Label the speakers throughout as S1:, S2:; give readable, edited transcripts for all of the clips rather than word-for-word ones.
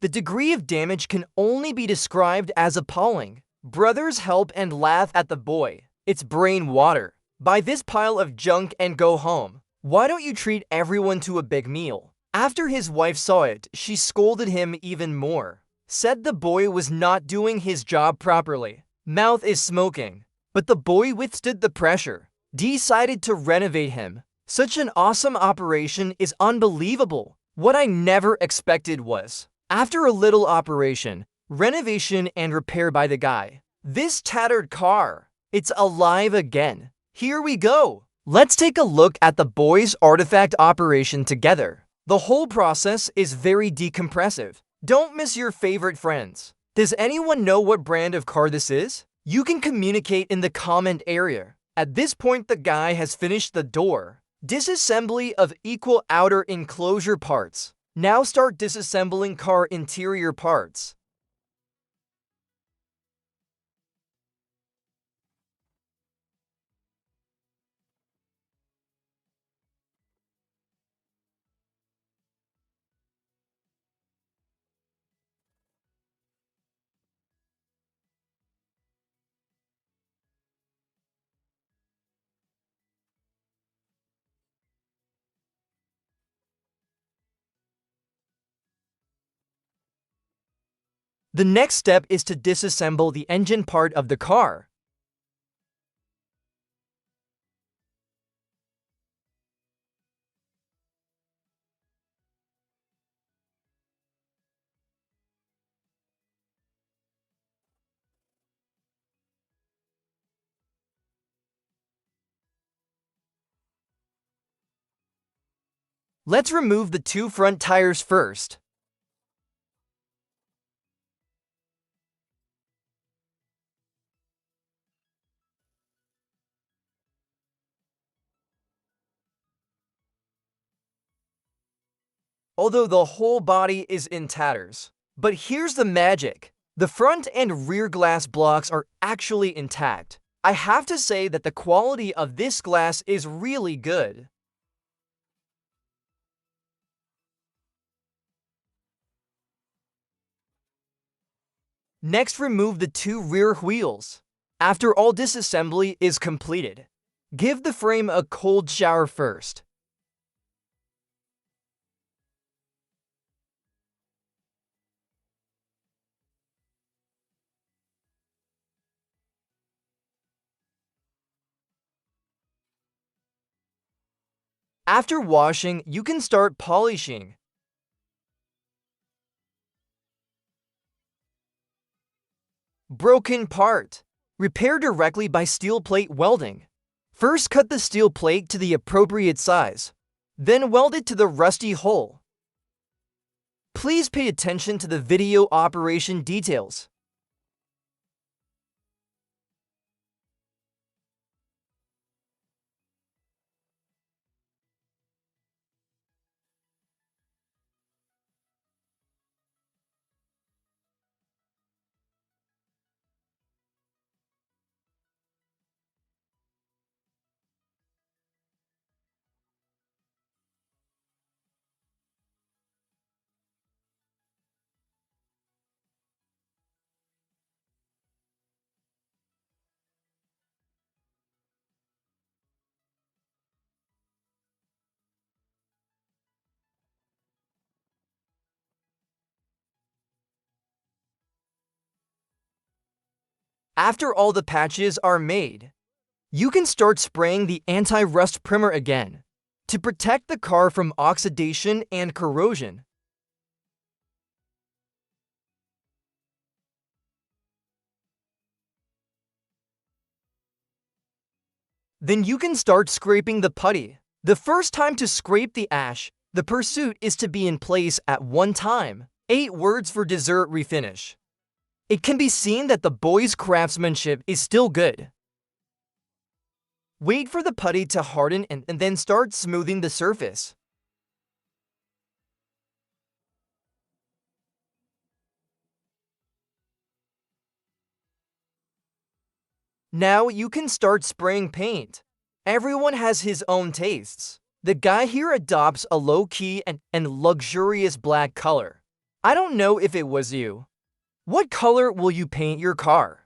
S1: The degree of damage can only be described as appalling. Brothers help and laugh at the boy. It's brain water. Buy this pile of junk and go home. Why don't you treat everyone to a big meal? After his wife saw it, she scolded him even more. Said the boy was not doing his job properly. Mouth is smoking. But the boy withstood the pressure. Decided to renovate him. Such an awesome operation is unbelievable. What I never expected was, after a little operation, renovation and repair by the guy. This tattered car, it's alive again. Here we go. Let's take a look at the boy's artifact operation together. The whole process is very decompressive. Don't miss your favorite friends. Does anyone know what brand of car this is? You can communicate in the comment area. At this point, the guy has finished the door. Disassembly of equal outer enclosure parts. Now start disassembling car interior parts. The next step is to disassemble the engine part of the car. Let's remove the two front tires first. Although the whole body is in tatters. But here's the magic. The front and rear glass blocks are actually intact. I have to say that the quality of this glass is really good. Next, remove the two rear wheels. After all disassembly is completed, give the frame a cold shower first. After washing, you can start polishing. Broken part. Repair directly by steel plate welding. First, cut the steel plate to the appropriate size. Then weld it to the rusty hole. Please pay attention to the video operation details. After all the patches are made, you can start spraying the anti-rust primer again to protect the car from oxidation and corrosion. Then you can start scraping the putty. The first time to scrape the ash, the pursuit is to be in place at one time. 8 words for dessert refinish. It can be seen that the boy's craftsmanship is still good. Wait for the putty to harden and then start smoothing the surface. Now you can start spraying paint. Everyone has his own tastes. The guy here adopts a low-key and luxurious black color. I don't know if it was you. What color will you paint your car?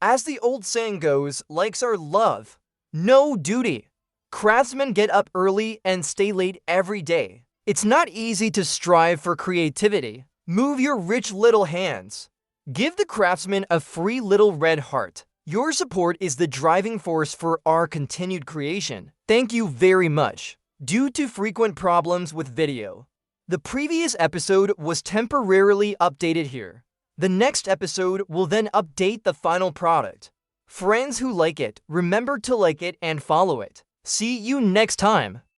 S1: As the old saying goes, likes are love, no duty. Craftsmen get up early and stay late every day. It's not easy to strive for creativity. Move your rich little hands. Give the craftsman a free little red heart. Your support is the driving force for our continued creation. Thank you very much. Due to frequent problems with video, the previous episode was temporarily updated here. The next episode will then update the final product. Friends who like it, remember to like it and follow it. See you next time.